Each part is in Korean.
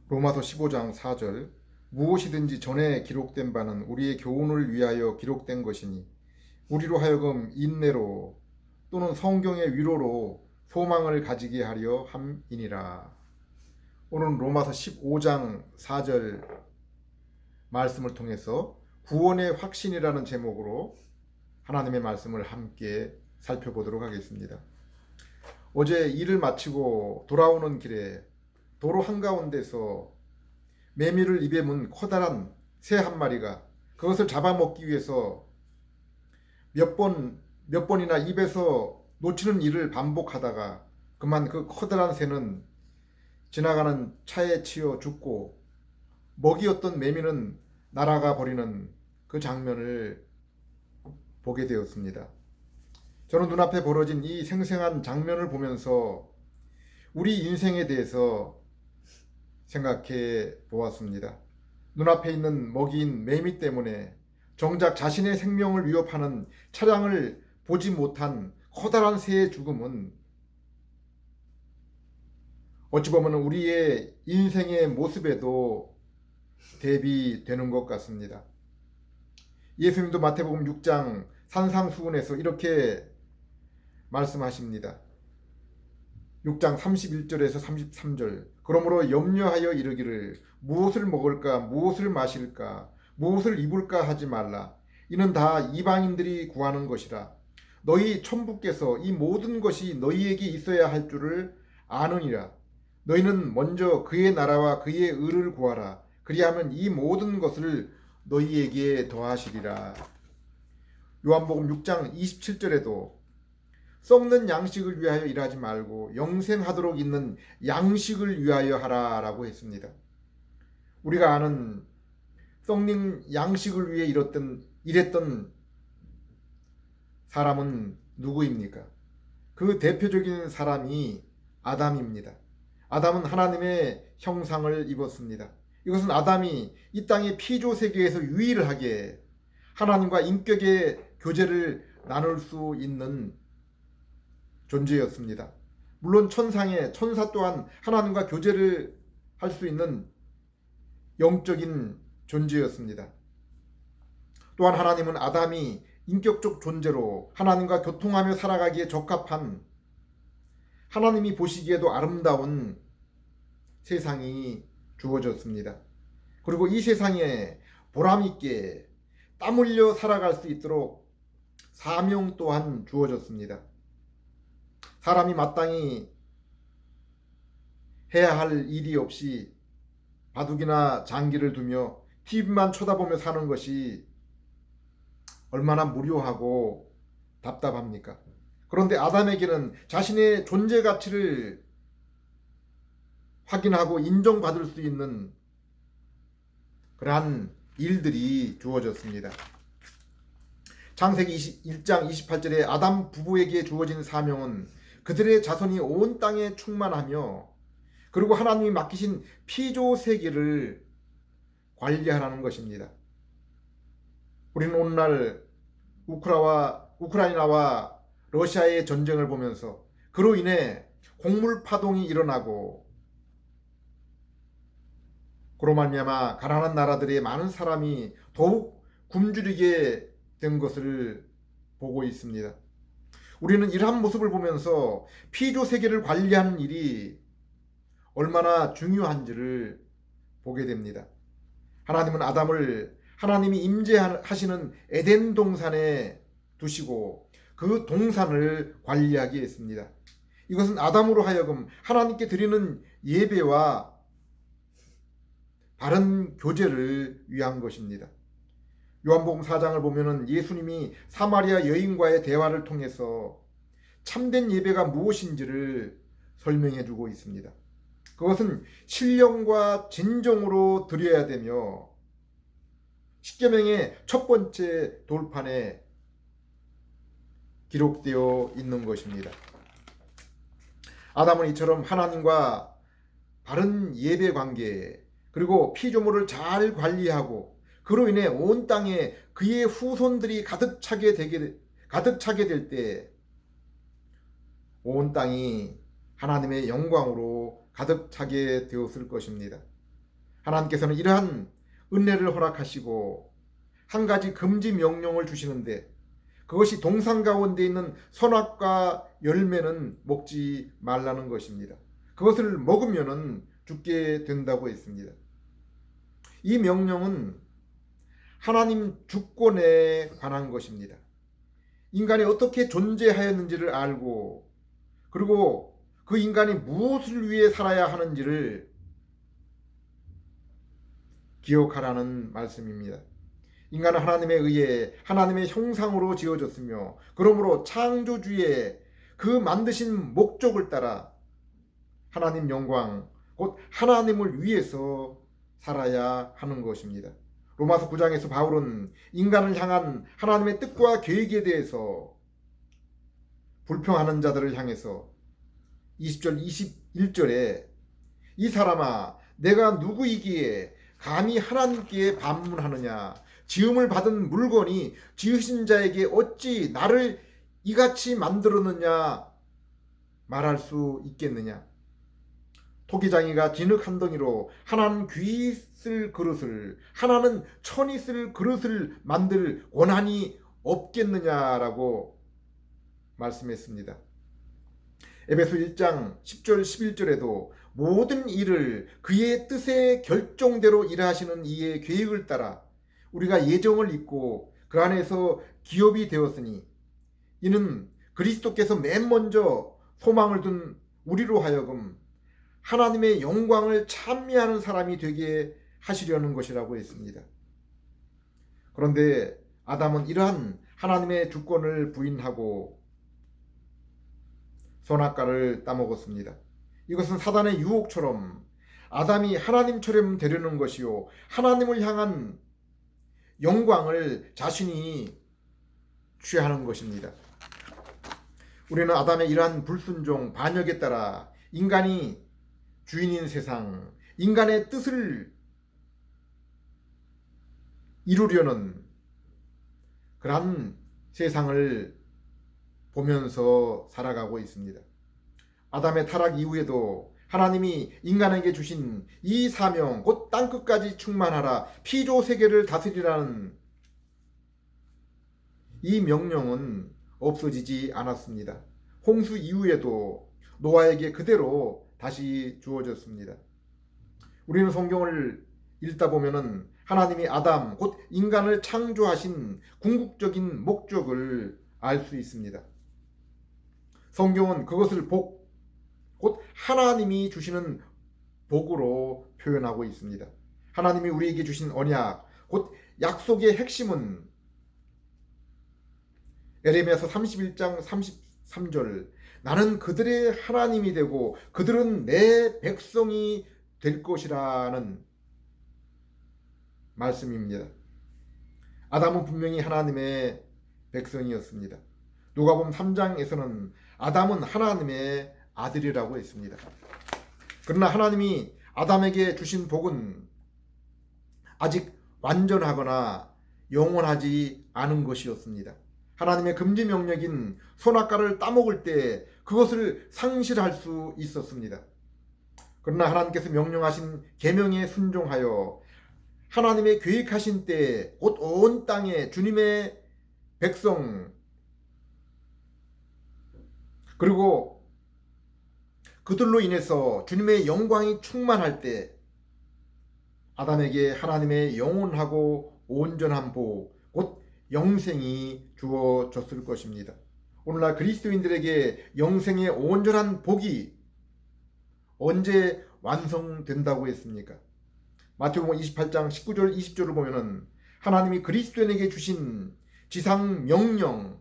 로마서 15장 4절 무엇이든지 전에 기록된 바는 우리의 교훈을 위하여 기록된 것이니 우리로 하여금 인내로 또는 성경의 위로로 소망을 가지게 하려 함이니라. 오늘 로마서 15장 4절 말씀을 통해서 구원의 확신이라는 제목으로 하나님의 말씀을 함께 살펴보도록 하겠습니다. 어제 일을 마치고 돌아오는 길에 도로 한가운데서 매미를 입에 문 커다란 새 한 마리가 그것을 잡아먹기 위해서 몇 번이나 입에서 놓치는 일을 반복하다가 그만 그 커다란 새는 지나가는 차에 치여 죽고 먹이였던 매미는 날아가 버리는 그 장면을 보게 되었습니다. 저는 눈앞에 벌어진 이 생생한 장면을 보면서 우리 인생에 대해서 생각해 보았습니다. 눈앞에 있는 먹이인 매미 때문에 정작 자신의 생명을 위협하는 차량을 보지 못한 커다란 새의 죽음은 어찌 보면 우리의 인생의 모습에도 대비되는 것 같습니다. 예수님도 마태복음 6장 산상수훈에서 이렇게 말씀하십니다. 6장 31절에서 33절 그러므로 염려하여 이르기를 무엇을 먹을까 무엇을 마실까 무엇을 입을까 하지 말라. 이는 다 이방인들이 구하는 것이라. 너희 천부께서 이 모든 것이 너희에게 있어야 할 줄을 아느니라. 너희는 먼저 그의 나라와 그의 의를 구하라. 그리하면 이 모든 것을 너희에게 더하시리라. 요한복음 6장 27절에도 썩는 양식을 위하여 일하지 말고 영생하도록 있는 양식을 위하여 하라라고 했습니다. 우리가 아는 썩는 양식을 위해 일했던 사람은 누구입니까? 그 대표적인 사람이 아담입니다. 아담은 하나님의 형상을 입었습니다. 이것은 아담이 이 땅의 피조 세계에서 유일하게 하나님과 인격의 교제를 나눌 수 있는 존재였습니다. 물론 천사 또한 하나님과 교제를 할 수 있는 영적인 존재였습니다. 또한 하나님은 아담이 인격적 존재로 하나님과 교통하며 살아가기에 적합한 하나님이 보시기에도 아름다운 세상이 주어졌습니다. 그리고 이 세상에 보람있게 땀 흘려 살아갈 수 있도록 사명 또한 주어졌습니다. 사람이 마땅히 해야 할 일이 없이 바둑이나 장기를 두며 TV만 쳐다보며 사는 것이 얼마나 무료하고 답답합니까? 그런데 아담에게는 자신의 존재 가치를 확인하고 인정받을 수 있는 그러한 일들이 주어졌습니다. 창세기 1장 28절에 아담 부부에게 주어진 사명은 그들의 자손이 온 땅에 충만하며 그리고 하나님이 맡기신 피조 세계를 관리하라는 것입니다. 우리는 오늘날 우크라이나와 러시아의 전쟁을 보면서 그로 인해 곡물 파동이 일어나고 그로 말미암아 가난한 나라들의 많은 사람이 더욱 굶주리게 된 것을 보고 있습니다. 우리는 이러한 모습을 보면서 피조 세계를 관리하는 일이 얼마나 중요한지를 보게 됩니다. 하나님은 아담을 하나님이 임재하시는 에덴 동산에 두시고 그 동산을 관리하게 했습니다. 이것은 아담으로 하여금 하나님께 드리는 예배와 바른 교제를 위한 것입니다. 요한복음 4장을 보면은 예수님이 사마리아 여인과의 대화를 통해서 참된 예배가 무엇인지를 설명해 주고 있습니다. 그것은 신령과 진정으로 드려야 되며 십계명의 첫 번째 돌판에 기록되어 있는 것입니다. 아담은 이처럼 하나님과 바른 예배 관계 그리고 피조물을 잘 관리하고 그로 인해 온 땅에 그의 후손들이 가득 차게 될 때 온 땅이 하나님의 영광으로 가득 차게 되었을 것입니다. 하나님께서는 이러한 은혜를 허락하시고 한 가지 금지 명령을 주시는데, 그것이 동산 가운데 있는 선악과 열매는 먹지 말라는 것입니다. 그것을 먹으면 죽게 된다고 했습니다. 이 명령은 하나님 주권에 관한 것입니다. 인간이 어떻게 존재하였는지를 알고, 그리고 그 인간이 무엇을 위해 살아야 하는지를 기억하라는 말씀입니다. 인간은 하나님에 의해 하나님의 형상으로 지어졌으며, 그러므로 창조주의 그 만드신 목적을 따라 하나님 영광, 곧 하나님을 위해서 살아야 하는 것입니다. 로마서 9장에서 바울은 인간을 향한 하나님의 뜻과 계획에 대해서 불평하는 자들을 향해서 20절 21절에 이 사람아 내가 누구이기에 감히 하나님께 반문하느냐, 지음을 받은 물건이 지으신 자에게 어찌 나를 이같이 만들었느냐 말할 수 있겠느냐. 토기장이가 진흙 한 덩이로 하나는 귀 쓸 그릇을, 하나는 천이 쓸 그릇을 만들 권한이 없겠느냐라고 말씀했습니다. 에베소 1장 10절 11절에도 모든 일을 그의 뜻의 결정대로 일하시는 이의 계획을 따라 우리가 예정을 잇고 그 안에서 기업이 되었으니 이는 그리스도께서 맨 먼저 소망을 둔 우리로 하여금 하나님의 영광을 찬미하는 사람이 되게 하시려는 것이라고 했습니다. 그런데 아담은 이러한 하나님의 주권을 부인하고 선악과를 따먹었습니다. 이것은 사단의 유혹처럼 아담이 하나님처럼 되려는 것이요, 하나님을 향한 영광을 자신이 취하는 것입니다. 우리는 아담의 이러한 불순종, 반역에 따라 인간이 주인인 세상, 인간의 뜻을 이루려는 그러한 세상을 보면서 살아가고 있습니다. 아담의 타락 이후에도 하나님이 인간에게 주신 이 사명, 곧 땅끝까지 충만하라, 피조 세계를 다스리라는 이 명령은 없어지지 않았습니다. 홍수 이후에도 노아에게 그대로 다시 주어졌습니다. 우리는 성경을 읽다 보면은 하나님이 아담, 곧 인간을 창조하신 궁극적인 목적을 알 수 있습니다. 성경은 그것을 복, 곧 하나님이 주시는 복으로 표현하고 있습니다. 하나님이 우리에게 주신 언약, 곧 약속의 핵심은 에레미야서 31장 33절 나는 그들의 하나님이 되고 그들은 내 백성이 될 것이라는 말씀입니다. 아담은 분명히 하나님의 백성이었습니다. 누가복음 3장에서는 아담은 하나님의 아들이라고 했습니다. 그러나 하나님이 아담에게 주신 복은 아직 완전하거나 영원하지 않은 것이었습니다. 하나님의 금지 명령인 선악과를 따먹을 때 그것을 상실할 수 있었습니다. 그러나 하나님께서 명령하신 계명에 순종하여 하나님의 계획하신 때에 곧 온 땅에 주님의 백성, 그리고 그들로 인해서 주님의 영광이 충만할 때 아담에게 하나님의 영원하고 온전한 복, 곧 영생이 주어졌을 것입니다. 오늘날 그리스도인들에게 영생의 온전한 복이 언제 완성된다고 했습니까? 마태복음 28장 19절 20절을 보면은 하나님이 그리스도인에게 주신 지상 명령,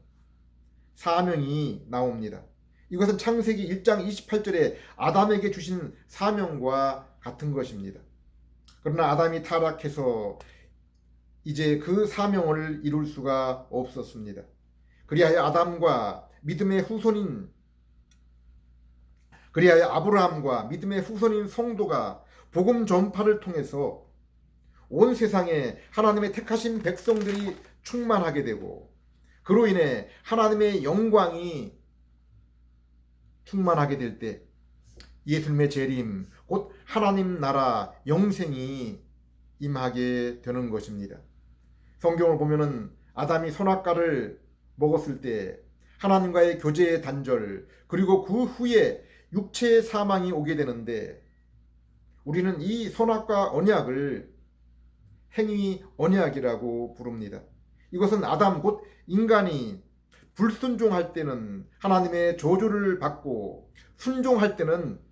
사명이 나옵니다. 이것은 창세기 1장 28절에 아담에게 주신 사명과 같은 것입니다. 그러나 아담이 타락해서 이제 그 사명을 이룰 수가 없었습니다. 그리하여 아브라함과 믿음의 후손인 성도가 복음 전파를 통해서 온 세상에 하나님의 택하신 백성들이 충만하게 되고, 그로 인해 하나님의 영광이 충만하게 될 때 예수님의 재림, 곧 하나님 나라 영생이 임하게 되는 것입니다. 성경을 보면은 아담이 선악과를 먹었을 때 하나님과의 교제의 단절, 그리고 그 후에 육체의 사망이 오게 되는데, 우리는 이 선악과 언약을 행위 언약이라고 부릅니다. 이것은 아담 곧 인간이 불순종할 때는 하나님의 저주를 받고, 순종할 때는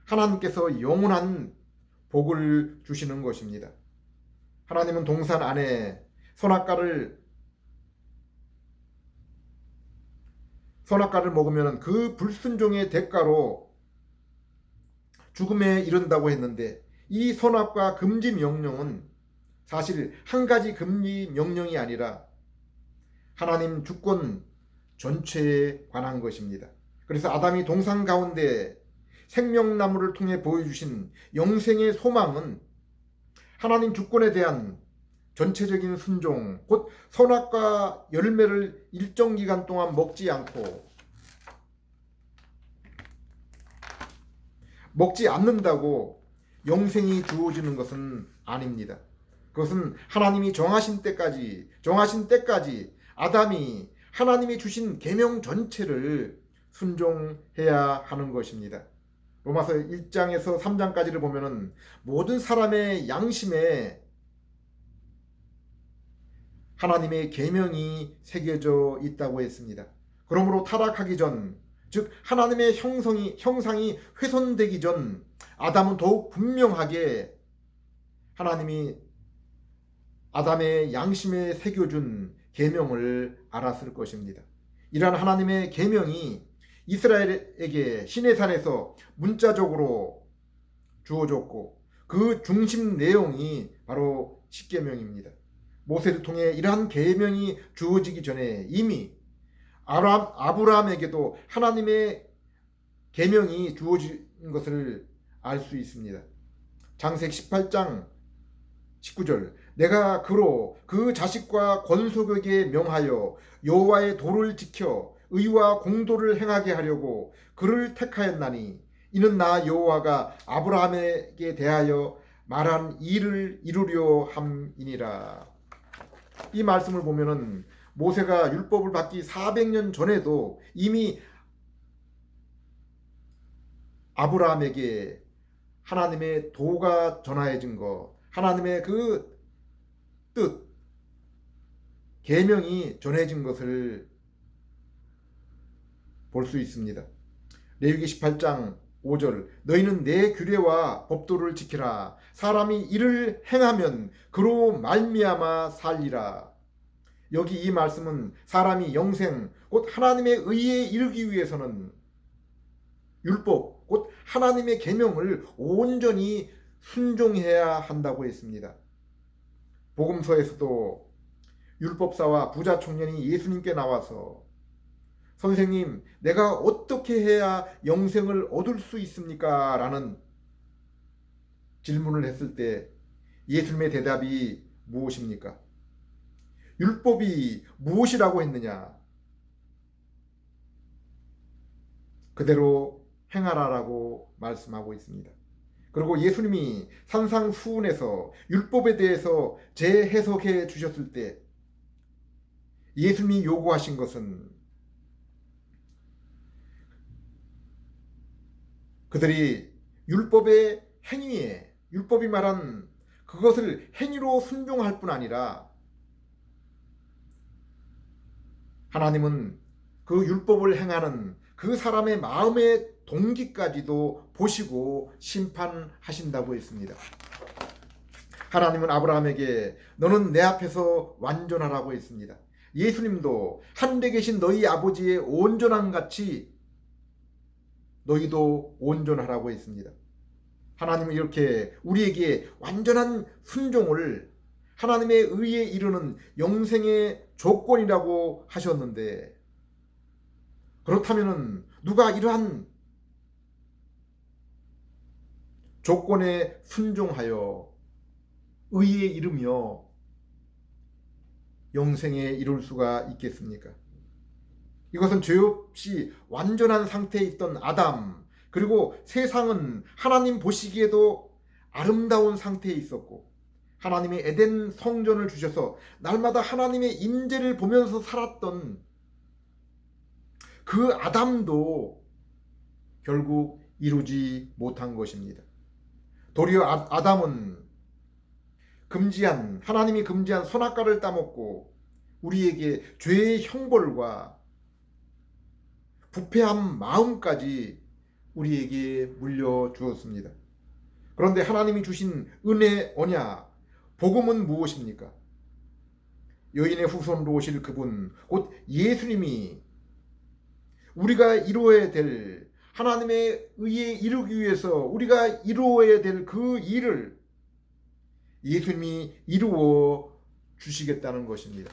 하나님께서 영원한 복을 주시는 것입니다. 하나님은 동산 안에 선악과를 먹으면 그 불순종의 대가로 죽음에 이른다고 했는데, 이 선악과 금지 명령은 사실 한 가지 금지 명령이 아니라 하나님 주권 전체에 관한 것입니다. 그래서 아담이 동산 가운데 생명나무를 통해 보여주신 영생의 소망은 하나님 주권에 대한 전체적인 순종, 곧 선악과 열매를 일정 기간 동안 먹지 않는다고 영생이 주어지는 것은 아닙니다. 그것은 하나님이 정하신 때까지 아담이 하나님이 주신 계명 전체를 순종해야 하는 것입니다. 로마서 1장에서 3장까지를 보면은 모든 사람의 양심에 하나님의 계명이 새겨져 있다고 했습니다. 그러므로 타락하기 전, 즉 하나님의 형상이 훼손되기 전 아담은 더욱 분명하게 하나님이 아담의 양심에 새겨준 계명을 알았을 것입니다. 이러한 하나님의 계명이 이스라엘에게 시내산에서 문자적으로 주어졌고, 그 중심 내용이 바로 십계명입니다. 모세를 통해 이러한 계명이 주어지기 전에 이미 아브라함에게도 하나님의 계명이 주어진 것을 알 수 있습니다. 창세기 18장 19절, 내가 그로 그 자식과 권속에게 명하여 여호와의 도를 지켜 의와 공도를 행하게 하려고 그를 택하였나니, 이는 나 여호와가 아브라함에게 대하여 말한 일을 이루려 함이니라. 이 말씀을 보면은 모세가 율법을 받기 400년 전에도 이미 아브라함에게 하나님의 도가 전하여진 것, 하나님의 그 뜻, 계명이 전해진 것을 볼 수 있습니다. 레위기 18장 5절, 너희는 내 규례와 법도를 지키라. 사람이 이를 행하면 그로 말미암아 살리라. 여기 이 말씀은 사람이 영생 곧 하나님의 의에 이르기 위해서는 율법 곧 하나님의 계명을 온전히 순종해야 한다고 했습니다. 복음서에서도 율법사와 부자 청년이 예수님께 나와서 선생님, 내가 어떻게 해야 영생을 얻을 수 있습니까? 라는 질문을 했을 때 예수님의 대답이 무엇입니까? 율법이 무엇이라고 했느냐? 그대로 행하라라고 말씀하고 있습니다. 그리고 예수님이 산상수훈에서 율법에 대해서 재해석해 주셨을 때 예수님이 요구하신 것은 그들이 율법의 행위에, 율법이 말한 그것을 행위로 순종할 뿐 아니라 하나님은 그 율법을 행하는 그 사람의 마음의 동기까지도 보시고 심판하신다고 했습니다. 하나님은 아브라함에게 너는 내 앞에서 완전하라고 했습니다. 예수님도 하늘에 계신 너희 아버지의 온전함 같이 너희도 온전하라고 했습니다. 하나님은 이렇게 우리에게 완전한 순종을 하나님의 의에 이르는 영생의 조건이라고 하셨는데, 그렇다면 누가 이러한 조건에 순종하여 의에 이르며 영생에 이룰 수가 있겠습니까? 이것은 죄 없이 완전한 상태에 있던 아담, 그리고 세상은 하나님 보시기에도 아름다운 상태에 있었고, 하나님이 에덴 성전을 주셔서 날마다 하나님의 임재를 보면서 살았던 그 아담도 결국 이루지 못한 것입니다. 도리어 아담은 하나님이 금지한 선악과를 따먹고 우리에게 죄의 형벌과 부패한 마음까지 우리에게 물려주었습니다. 그런데 하나님이 주신 은혜, 언약, 복음은 무엇입니까? 여인의 후손으로 오실 그분, 곧 예수님이 우리가 이루어야 될, 하나님의 의에 이루기 위해서 우리가 이루어야 될 그 일을 예수님이 이루어 주시겠다는 것입니다.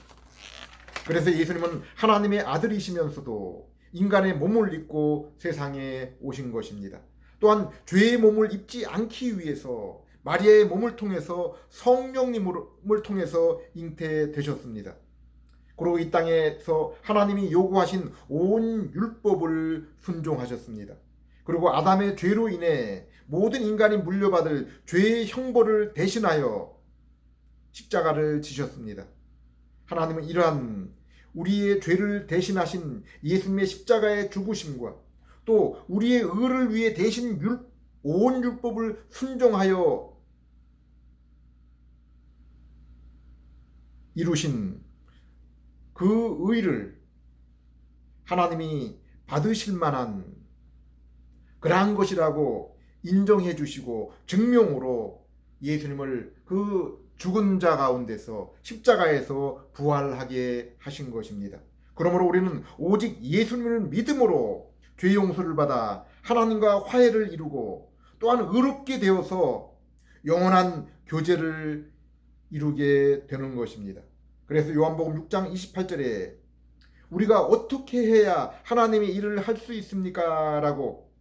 그래서 예수님은 하나님의 아들이시면서도 인간의 몸을 입고 세상에 오신 것입니다. 또한 죄의 몸을 입지 않기 위해서 마리아의 몸을 통해서 성령님을 통해서 잉태되셨습니다. 그리고 이 땅에서 하나님이 요구하신 온 율법을 순종하셨습니다. 그리고 아담의 죄로 인해 모든 인간이 물려받을 죄의 형벌을 대신하여 십자가를 지셨습니다. 하나님은 이러한 우리의 죄를 대신하신 예수님의 십자가의 죽으심과 또 우리의 의를 위해 대신 온 율법을 순종하여 이루신 그 의를 하나님이 받으실 만한 그러한 것이라고 인정해 주시고 증명으로 예수님을 그 죽은 자 가운데서 십자가에서 부활하게 하신 것입니다. 그러므로 우리는 오직 예수님을 믿음으로 죄 용서를 받아 하나님과 화해를 이루고 또한 의롭게 되어서 영원한 교제를 이루게 되는 것입니다. 그래서 요한복음 6장 28절에 우리가 어떻게 해야 하나님의 일을 할 수 있습니까? 라고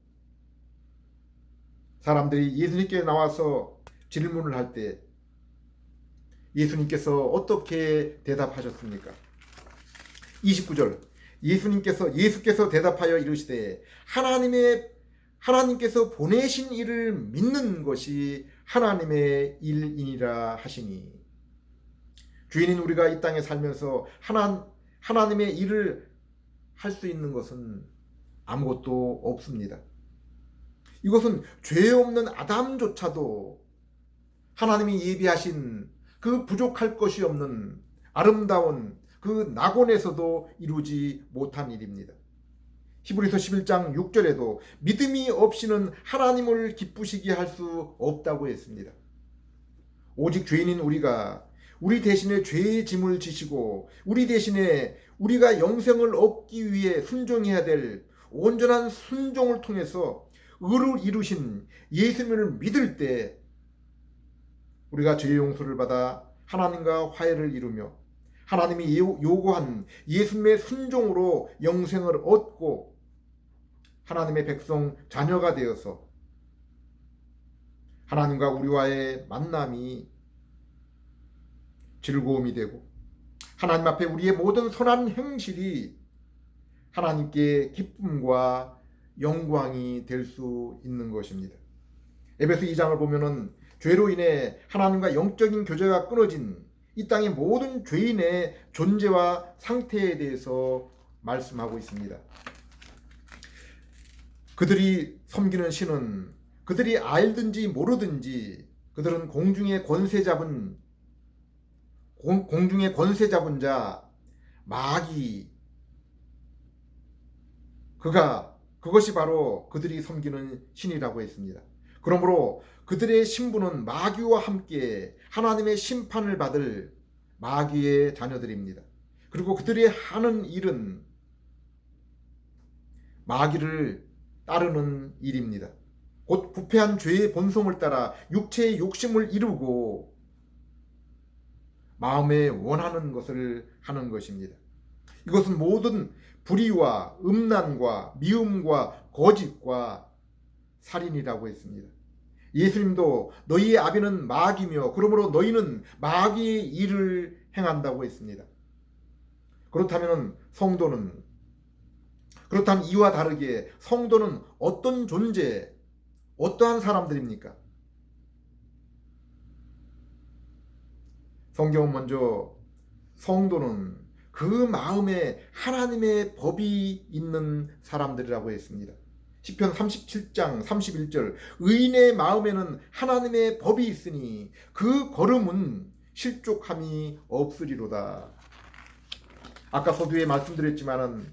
사람들이 예수님께 나와서 질문을 할 때 예수님께서 어떻게 대답하셨습니까? 29절 예수께서 대답하여 이르시되 하나님께서 보내신 이를 믿는 것이 하나님의 일이니라 하시니, 주인인 우리가 이 땅에 살면서 하나님의 일을 할 수 있는 것은 아무것도 없습니다. 이것은 죄 없는 아담조차도 하나님이 예비하신 그 부족할 것이 없는 아름다운 그 낙원에서도 이루지 못한 일입니다. 히브리서 11장 6절에도 믿음이 없이는 하나님을 기쁘시게 할 수 없다고 했습니다. 오직 죄인인 우리가 우리 대신에 죄의 짐을 지시고 우리 대신에 우리가 영생을 얻기 위해 순종해야 될 온전한 순종을 통해서 의를 이루신 예수님을 믿을 때 우리가 죄의 용서를 받아 하나님과 화해를 이루며 하나님이 요구한 예수님의 순종으로 영생을 얻고 하나님의 백성 자녀가 되어서 하나님과 우리와의 만남이 즐거움이 되고 하나님 앞에 우리의 모든 선한 행실이 하나님께 기쁨과 영광이 될 수 있는 것입니다. 에베소 2장을 보면은 죄로 인해 하나님과 영적인 교제가 끊어진 이 땅의 모든 죄인의 존재와 상태에 대해서 말씀하고 있습니다. 그들이 섬기는 신은 그들이 알든지 모르든지 그들은 공중의 권세 잡은 자 마귀, 그것이 바로 그들이 섬기는 신이라고 했습니다. 그러므로 그들의 신분은 마귀와 함께 하나님의 심판을 받을 마귀의 자녀들입니다. 그리고 그들이 하는 일은 마귀를 따르는 일입니다. 곧 부패한 죄의 본성을 따라 육체의 욕심을 이루고 마음에 원하는 것을 하는 것입니다. 이것은 모든 불의와 음란과 미움과 거짓과 살인이라고 했습니다. 예수님도 너희의 아비는 마귀며 그러므로 너희는 마귀의 일을 행한다고 했습니다. 그렇다면 성도는 그렇다면 이와 다르게 성도는 어떤 존재, 어떠한 사람들입니까? 성경은 먼저 성도는 그 마음에 하나님의 법이 있는 사람들이라고 했습니다. 시편 37장 31절, 의인의 마음에는 하나님의 법이 있으니 그 걸음은 실족함이 없으리로다. 아까 서두에 말씀드렸지만은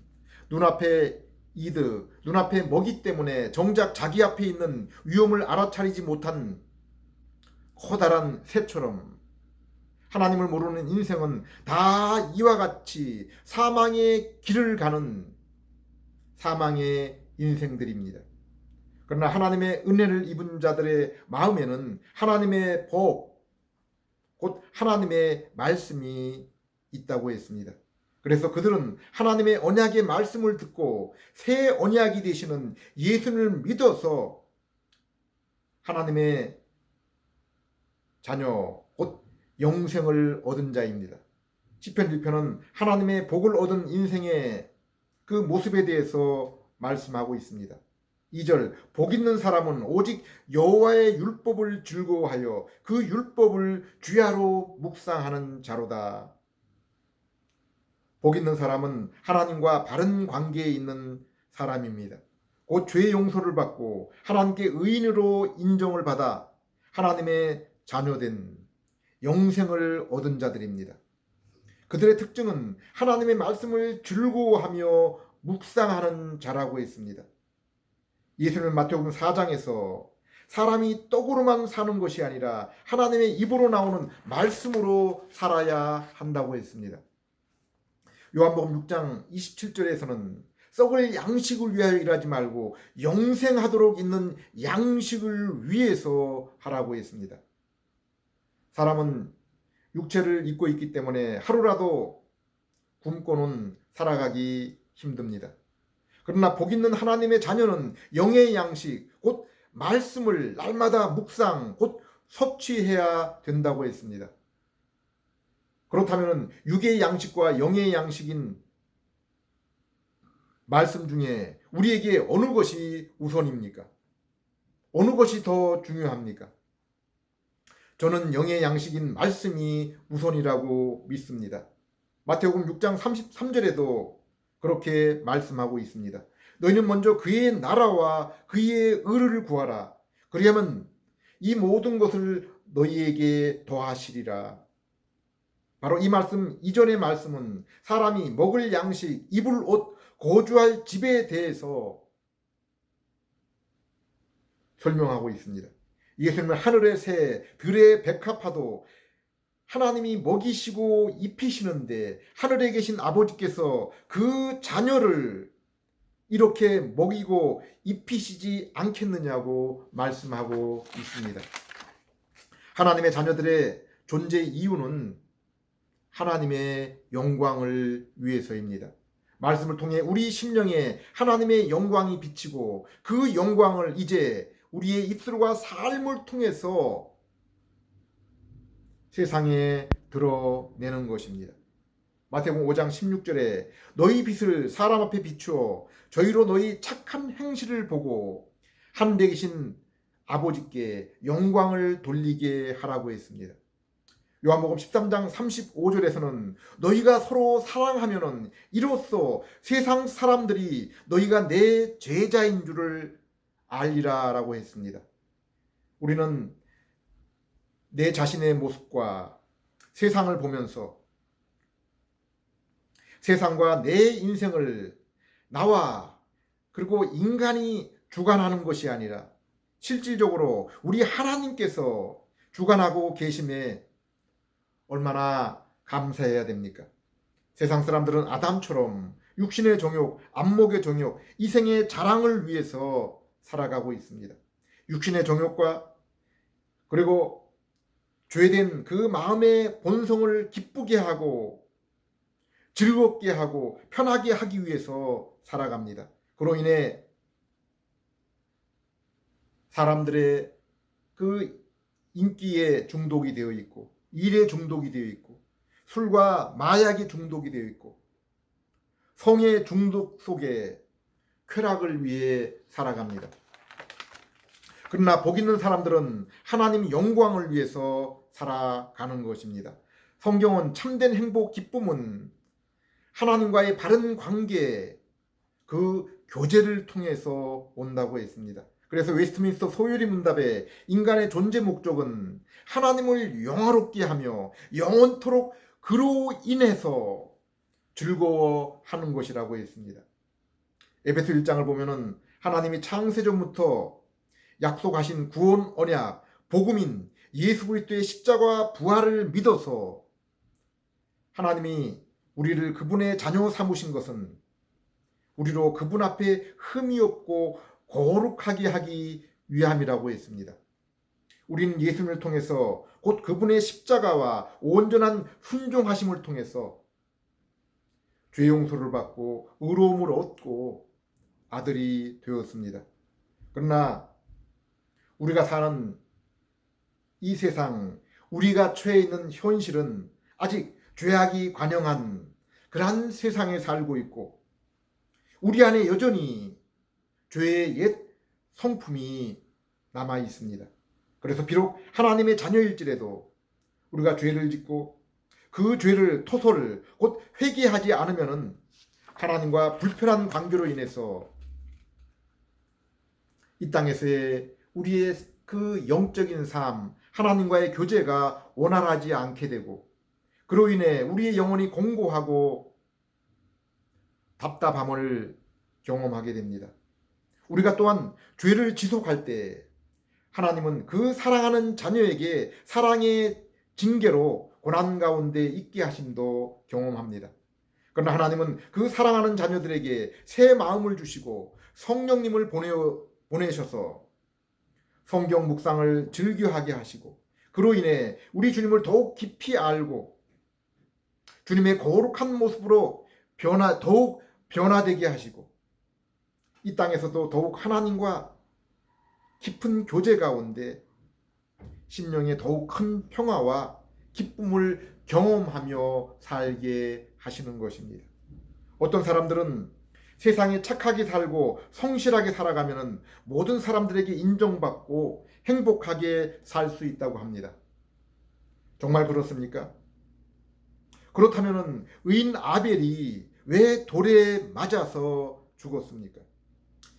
눈앞에 이득, 눈앞에 먹이 때문에 정작 자기 앞에 있는 위험을 알아차리지 못한 커다란 새처럼 하나님을 모르는 인생은 다 이와 같이 사망의 길을 가는 사망의 인생들입니다. 그러나 하나님의 은혜를 입은 자들의 마음에는 하나님의 법, 곧 하나님의 말씀이 있다고 했습니다. 그래서 그들은 하나님의 언약의 말씀을 듣고 새 언약이 되시는 예수를 믿어서 하나님의 자녀, 곧 영생을 얻은 자입니다. 시편 1편은 하나님의 복을 얻은 인생의 그 모습에 대해서 말씀하고 있습니다. 2절, 복 있는 사람은 오직 여호와의 율법을 즐거워하여 그 율법을 주야로 묵상하는 자로다. 복 있는 사람은 하나님과 바른 관계에 있는 사람입니다. 곧 죄의 용서를 받고 하나님께 의인으로 인정을 받아 하나님의 자녀된 영생을 얻은 자들입니다. 그들의 특징은 하나님의 말씀을 즐거워하며 묵상하는 자라고 했습니다. 예수님은 마태복음 4장에서 사람이 떡으로만 사는 것이 아니라 하나님의 입으로 나오는 말씀으로 살아야 한다고 했습니다. 요한복음 6장 27절에서는 썩을 양식을 위하여 일하지 말고 영생하도록 있는 양식을 위해서 하라고 했습니다. 사람은 육체를 입고 있기 때문에 하루라도 굶고는 살아가기 힘듭니다. 그러나 복 있는 하나님의 자녀는 영의 양식, 곧 말씀을 날마다 묵상, 곧 섭취해야 된다고 했습니다. 그렇다면 육의 양식과 영의 양식인 말씀 중에 우리에게 어느 것이 우선입니까? 어느 것이 더 중요합니까? 저는 영의 양식인 말씀이 우선이라고 믿습니다. 마태복음 6장 33절에도 그렇게 말씀하고 있습니다. 너희는 먼저 그의 나라와 그의 의를 구하라. 그리하면 이 모든 것을 너희에게 더하시리라. 바로 이 말씀 이전의 말씀은 사람이 먹을 양식, 입을 옷, 거주할 집에 대해서 설명하고 있습니다. 예수님은 하늘의 새, 들의 백합화도 하나님이 먹이시고 입히시는데 하늘에 계신 아버지께서 그 자녀를 이렇게 먹이고 입히시지 않겠느냐고 말씀하고 있습니다. 하나님의 자녀들의 존재 이유는 하나님의 영광을 위해서입니다. 말씀을 통해 우리 심령에 하나님의 영광이 비치고 그 영광을 이제 우리의 입술과 삶을 통해서 세상에 드러내는 것입니다. 마태복음 5장 16절에 너희 빛을 사람 앞에 비추어 저희로 너희 착한 행실을 보고 하늘에 계신 아버지께 영광을 돌리게 하라고 했습니다. 요한복음 13장 35절에서는 너희가 서로 사랑하면은 이로써 세상 사람들이 너희가 내 제자인 줄을 알리라 라고 했습니다. 우리는 내 자신의 모습과 세상을 보면서 세상과 내 인생을 나와 그리고 인간이 주관하는 것이 아니라 실질적으로 우리 하나님께서 주관하고 계심에 얼마나 감사해야 됩니까? 세상 사람들은 아담처럼 육신의 정욕, 안목의 정욕, 이생의 자랑을 위해서 살아가고 있습니다. 육신의 정욕과 그리고 죄된 그 마음의 본성을 기쁘게 하고 즐겁게 하고 편하게 하기 위해서 살아갑니다. 그로 인해 사람들의 그 인기에 중독이 되어 있고 일에 중독이 되어 있고 술과 마약에 중독이 되어 있고 성의 중독 속에 쾌락을 위해 살아갑니다. 그러나 복 있는 사람들은 하나님 영광을 위해서 살아가는 것입니다. 성경은 참된 행복, 기쁨은 하나님과의 바른 관계, 그 교제를 통해서 온다고 했습니다. 그래서 웨스트민스터 소유리 문답에 인간의 존재 목적은 하나님을 영화롭게 하며 영원토록 그로 인해서 즐거워하는 것이라고 했습니다. 에베소 1장을 보면은 하나님이 창세전부터 약속하신 구원 언약, 복음인 예수 그리스도의 십자가 부활을 믿어서 하나님이 우리를 그분의 자녀 삼으신 것은 우리로 그분 앞에 흠이 없고 거룩하게 하기 위함이라고 했습니다. 우리는 예수님을 통해서 곧 그분의 십자가와 온전한 순종하심을 통해서 죄 용서를 받고 의로움을 얻고 아들이 되었습니다. 그러나 우리가 사는 이 세상, 우리가 처해 있는 현실은 아직 죄악이 관영한 그러한 세상에 살고 있고 우리 안에 여전히 죄의 옛 성품이 남아 있습니다. 그래서 비록 하나님의 자녀일지라도 우리가 죄를 짓고 그 죄를 토설을 곧 회개하지 않으면은 하나님과 불편한 관계로 인해서 이 땅에서의 우리의 그 영적인 삶, 하나님과의 교제가 원활하지 않게 되고 그로 인해 우리의 영혼이 공고하고 답답함을 경험하게 됩니다. 우리가 또한 죄를 지속할 때 하나님은 그 사랑하는 자녀에게 사랑의 징계로 고난 가운데 있게 하심도 경험합니다. 그러나 하나님은 그 사랑하는 자녀들에게 새 마음을 주시고 성령님을 보내셔서 성경 묵상을 즐겨하게 하시고 그로 인해 우리 주님을 더욱 깊이 알고 주님의 거룩한 모습으로 더욱 변화되게 하시고 이 땅에서도 더욱 하나님과 깊은 교제 가운데 심령에 더욱 큰 평화와 기쁨을 경험하며 살게 하시는 것입니다. 어떤 사람들은 세상에 착하게 살고 성실하게 살아가면 모든 사람들에게 인정받고 행복하게 살 수 있다고 합니다. 정말 그렇습니까? 그렇다면 의인 아벨이 왜 돌에 맞아서 죽었습니까?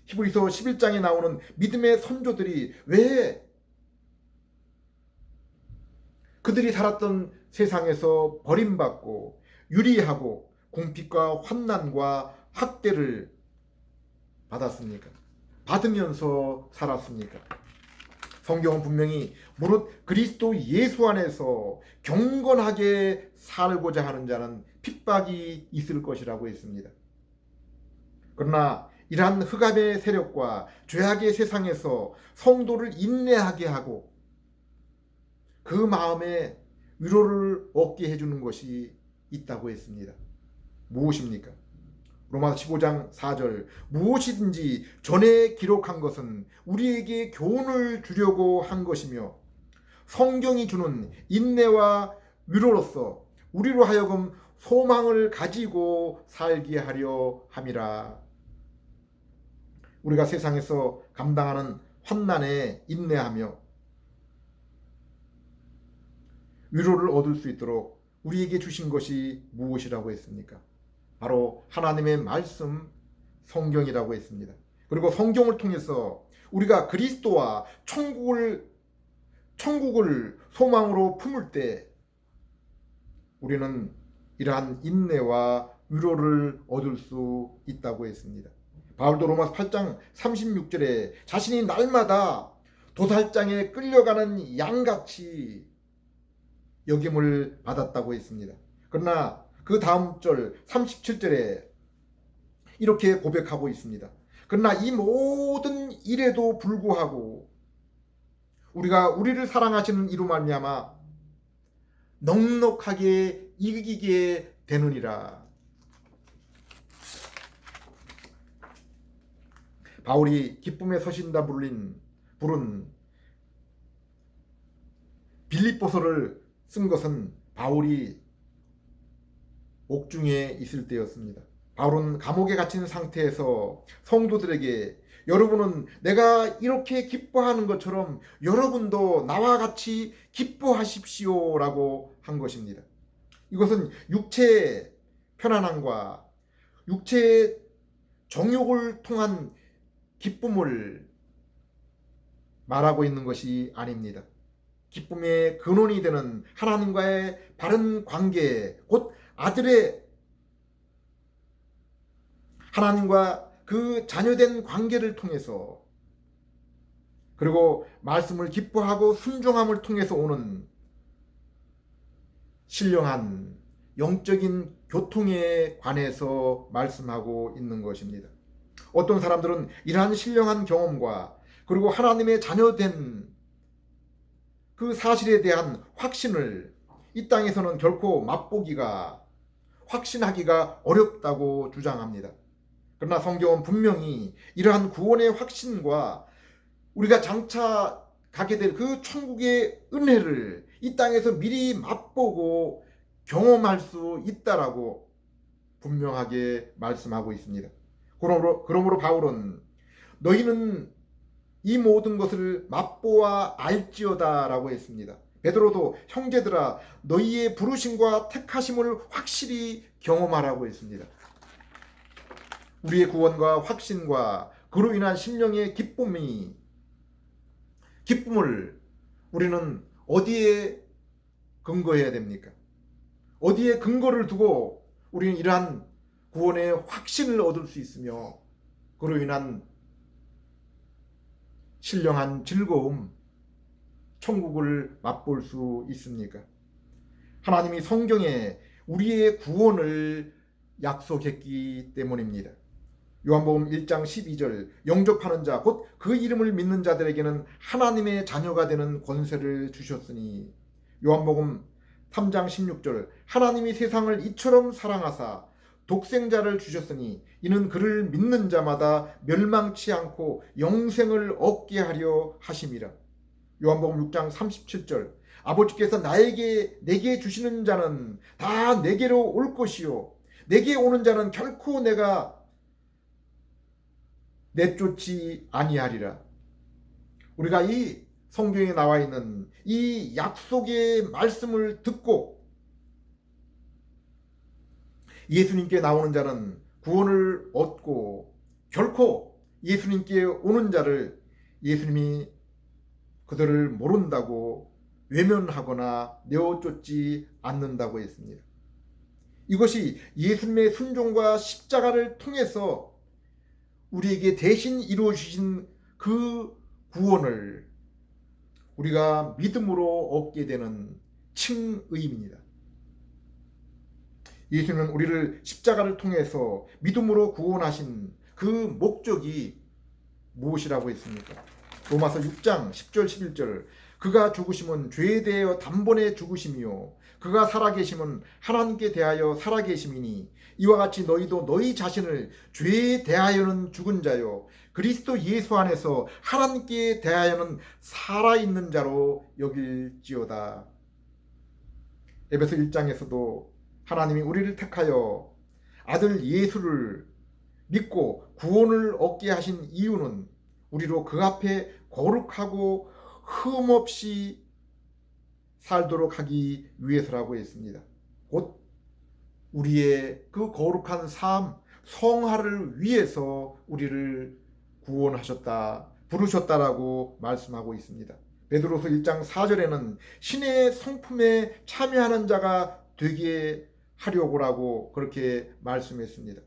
히브리서 11장에 나오는 믿음의 선조들이 왜 그들이 살았던 세상에서 버림받고 유리하고 궁핍과 환난과 학대를 받았습니까? 받으면서 살았습니까? 성경은 분명히 무릇 그리스도 예수 안에서 경건하게 살고자 하는 자는 핍박이 있을 것이라고 했습니다. 그러나 이러한 흑암의 세력과 죄악의 세상에서 성도를 인내하게 하고 그 마음에 위로를 얻게 해주는 것이 있다고 했습니다. 무엇입니까? 로마서 15장 4절 무엇이든지 전에 기록한 것은 우리에게 교훈을 주려고 한 것이며 성경이 주는 인내와 위로로서 우리로 하여금 소망을 가지고 살게 하려 함이라. 우리가 세상에서 감당하는 환난에 인내하며 위로를 얻을 수 있도록 우리에게 주신 것이 무엇이라고 했습니까? 바로 하나님의 말씀 성경이라고 했습니다. 그리고 성경을 통해서 우리가 그리스도와 천국을 소망으로 품을 때 우리는 이러한 인내와 위로를 얻을 수 있다고 했습니다. 바울도 로마서 8장 36절에 자신이 날마다 도살장에 끌려가는 양같이 여김을 받았다고 했습니다. 그러나 그 다음 절 37절에 이렇게 고백하고 있습니다. 그러나 이 모든 일에도 불구하고 우리가 우리를 사랑하시는 이로 말미암아 넉넉하게 이기게 되느니라. 바울이 기쁨의 서신다 부른 빌립보서를 쓴 것은 바울이 옥중에 있을 때였습니다. 바울은 감옥에 갇힌 상태에서 성도들에게 여러분은 내가 이렇게 기뻐하는 것처럼 여러분도 나와 같이 기뻐하십시오라고 한 것입니다. 이것은 육체의 편안함과 육체의 정욕을 통한 기쁨을 말하고 있는 것이 아닙니다. 기쁨의 근원이 되는 하나님과의 바른 관계, 곧 아들의 하나님과 그 자녀된 관계를 통해서, 그리고 말씀을 기뻐하고 순종함을 통해서 오는 신령한 영적인 교통에 관해서 말씀하고 있는 것입니다. 어떤 사람들은 이러한 신령한 경험과 그리고 하나님의 자녀된 그 사실에 대한 확신을 이 땅에서는 결코 맛보기가, 확신하기가 어렵다고 주장합니다. 그러나 성경은 분명히 이러한 구원의 확신과 우리가 장차 가게 될 그 천국의 은혜를 이 땅에서 미리 맛보고 경험할 수 있다라고 분명하게 말씀하고 있습니다. 그러므로 바울은 너희는 이 모든 것을 맛보아 알지어다라고 했습니다. 베드로도 형제들아 너희의 부르심과 택하심을 확실히 경험하라고 했습니다. 우리의 구원과 확신과 그로 인한 심령의 기쁨을 우리는 어디에 근거해야 됩니까? 어디에 근거를 두고 우리는 이러한 구원의 확신을 얻을 수 있으며 그로 인한 신령한 즐거움, 천국을 맛볼 수 있습니까? 하나님이 성경에 우리의 구원을 약속했기 때문입니다. 요한복음 1장 12절 영접하는 자 곧 그 이름을 믿는 자들에게는 하나님의 자녀가 되는 권세를 주셨으니, 요한복음 3장 16절 하나님이 세상을 이처럼 사랑하사 독생자를 주셨으니 이는 그를 믿는 자마다 멸망치 않고 영생을 얻게 하려 하심이라. 요한복음 6장 37절 아버지께서 내게 주시는 자는 다 내게로 올 것이요 내게 오는 자는 결코 내가 내쫓지 아니하리라. 우리가 이 성경에 나와 있는 이 약속의 말씀을 듣고 예수님께 나오는 자는 구원을 얻고 결코 예수님께 오는 자를 예수님이 그들을 모른다고 외면하거나 내어쫓지 않는다고 했습니다. 이것이 예수님의 순종과 십자가를 통해서 우리에게 대신 이루어 주신 그 구원을 우리가 믿음으로 얻게 되는 칭의입니다. 예수는 우리를 십자가를 통해서 믿음으로 구원하신 그 목적이 무엇이라고 했습니까? 로마서 6장 10절 11절 그가 죽으심은 죄에 대하여 단번에 죽으심이요 그가 살아계심은 하나님께 대하여 살아계심이니 이와 같이 너희도 너희 자신을 죄에 대하여는 죽은 자요 그리스도 예수 안에서 하나님께 대하여는 살아있는 자로 여길지어다. 에베소 1장에서도 하나님이 우리를 택하여 아들 예수를 믿고 구원을 얻게 하신 이유는 우리로 그 앞에 거룩하고 흠없이 살도록 하기 위해서라고 했습니다. 곧 우리의 그 거룩한 삶, 성화를 위해서 우리를 구원하셨다, 부르셨다라고 말씀하고 있습니다. 베드로서 1장 4절에는 신의 성품에 참여하는 자가 되게 하려고라고 그렇게 말씀했습니다.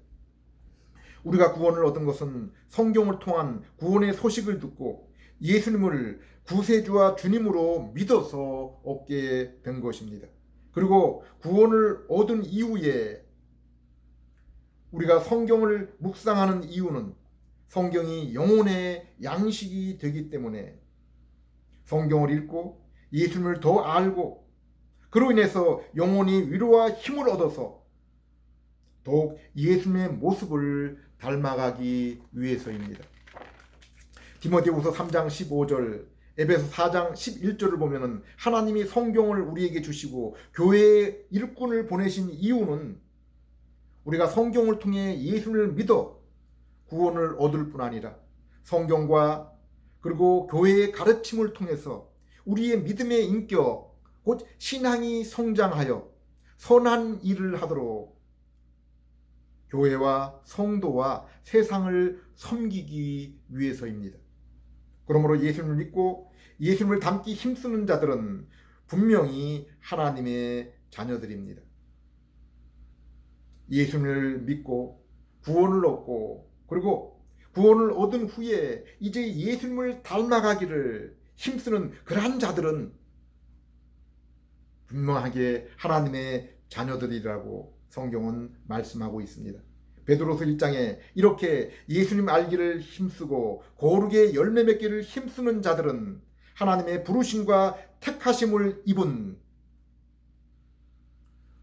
우리가 구원을 얻은 것은 성경을 통한 구원의 소식을 듣고 예수님을 구세주와 주님으로 믿어서 얻게 된 것입니다. 그리고 구원을 얻은 이후에 우리가 성경을 묵상하는 이유는 성경이 영혼의 양식이 되기 때문에 성경을 읽고 예수님을 더 알고 그로 인해서 영혼이 위로와 힘을 얻어서 더욱 예수님의 모습을 닮아가기 위해서입니다. 디모데후서 3장 15절 에베소 4장 11절을 보면은 하나님이 성경을 우리에게 주시고 교회의 일꾼을 보내신 이유는 우리가 성경을 통해 예수를 믿어 구원을 얻을 뿐 아니라 성경과 그리고 교회의 가르침을 통해서 우리의 믿음의 인격, 곧 신앙이 성장하여 선한 일을 하도록 교회와 성도와 세상을 섬기기 위해서입니다. 그러므로 예수님을 믿고 예수님을 닮기 힘쓰는 자들은 분명히 하나님의 자녀들입니다. 예수님을 믿고 구원을 얻고 그리고 구원을 얻은 후에 이제 예수님을 닮아가기를 힘쓰는 그러한 자들은 분명하게 하나님의 자녀들이라고 성경은 말씀하고 있습니다. 베드로서 1장에 이렇게 예수님 알기를 힘쓰고 거룩의 열매 맺기를 힘쓰는 자들은 하나님의 부르심과 택하심을 입은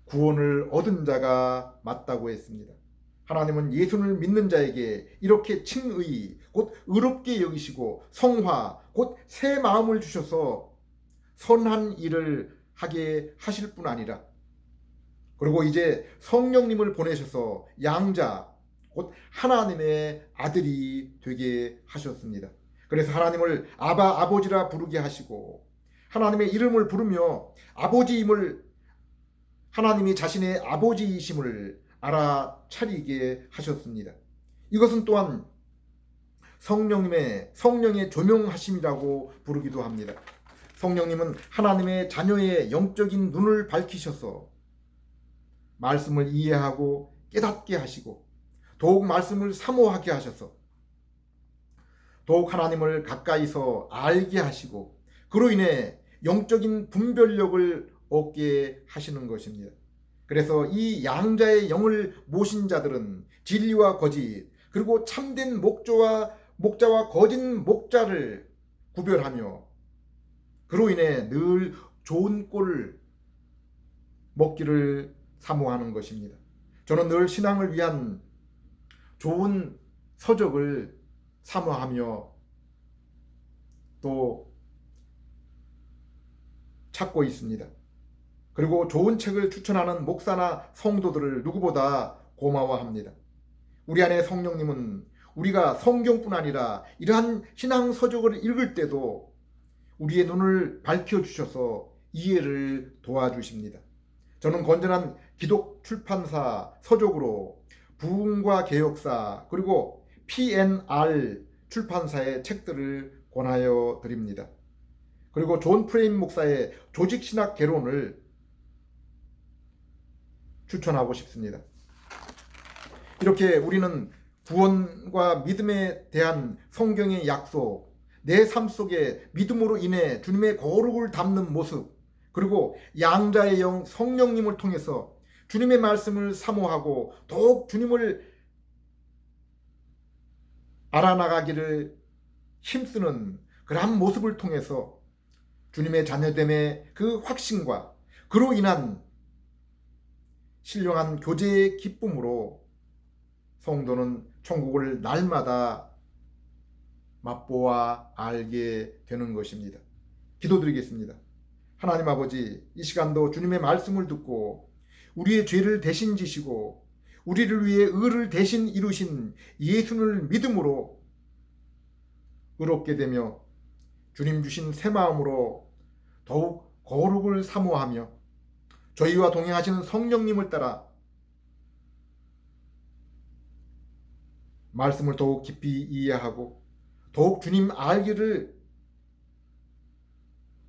구원을 얻은 자가 맞다고 했습니다. 하나님은 예수를 믿는 자에게 이렇게 칭의, 곧 의롭게 여기시고 성화, 곧 새 마음을 주셔서 선한 일을 하게 하실 뿐 아니라 그리고 이제 성령님을 보내셔서 양자, 곧 하나님의 아들이 되게 하셨습니다. 그래서 하나님을 아바 아버지라 부르게 하시고 하나님의 이름을 부르며 아버지임을 하나님이 자신의 아버지이심을 알아차리게 하셨습니다. 이것은 또한 성령의 조명하심이라고 부르기도 합니다. 성령님은 하나님의 자녀의 영적인 눈을 밝히셔서 말씀을 이해하고 깨닫게 하시고 더욱 말씀을 사모하게 하셔서 더욱 하나님을 가까이서 알게 하시고 그로 인해 영적인 분별력을 얻게 하시는 것입니다. 그래서 이 양자의 영을 모신 자들은 진리와 거짓 그리고 참된 목자와 거짓 목자를 구별하며 그로 인해 늘 좋은 꼴을 먹기를 사모하는 것입니다. 저는 늘 신앙을 위한 좋은 서적을 사모하며 또 찾고 있습니다. 그리고 좋은 책을 추천하는 목사나 성도들을 누구보다 고마워합니다. 우리 안에 성령님은 우리가 성경뿐 아니라 이러한 신앙 서적을 읽을 때도 우리의 눈을 밝혀주셔서 이해를 도와주십니다. 저는 건전한 기독 출판사 서적으로 부흥과 개혁사 그리고 PNR 출판사의 책들을 권하여 드립니다. 그리고 존 프레임 목사의 조직신학 개론을 추천하고 싶습니다. 이렇게 우리는 구원과 믿음에 대한 성경의 약속, 내 삶 속에 믿음으로 인해 주님의 거룩을 담는 모습, 그리고 양자의 영 성령님을 통해서 주님의 말씀을 사모하고 더욱 주님을 알아나가기를 힘쓰는 그러한 모습을 통해서 주님의 자녀됨의 그 확신과 그로 인한 신령한 교제의 기쁨으로 성도는 천국을 날마다 맛보아 알게 되는 것입니다. 기도드리겠습니다. 하나님 아버지, 이 시간도 주님의 말씀을 듣고 우리의 죄를 대신 지시고 우리를 위해 의를 대신 이루신 예수를 믿음으로 의롭게 되며 주님 주신 새 마음으로 더욱 거룩을 사모하며 저희와 동행하시는 성령님을 따라 말씀을 더욱 깊이 이해하고 더욱 주님 알기를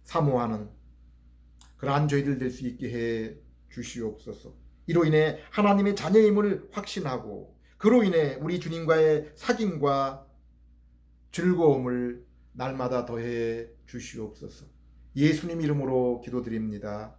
사모하는 그러한 저희들 될 수 있게 해 주시옵소서. 이로 인해 하나님의 자녀임을 확신하고 그로 인해 우리 주님과의 사귐과 즐거움을 날마다 더해 주시옵소서. 예수님 이름으로 기도드립니다.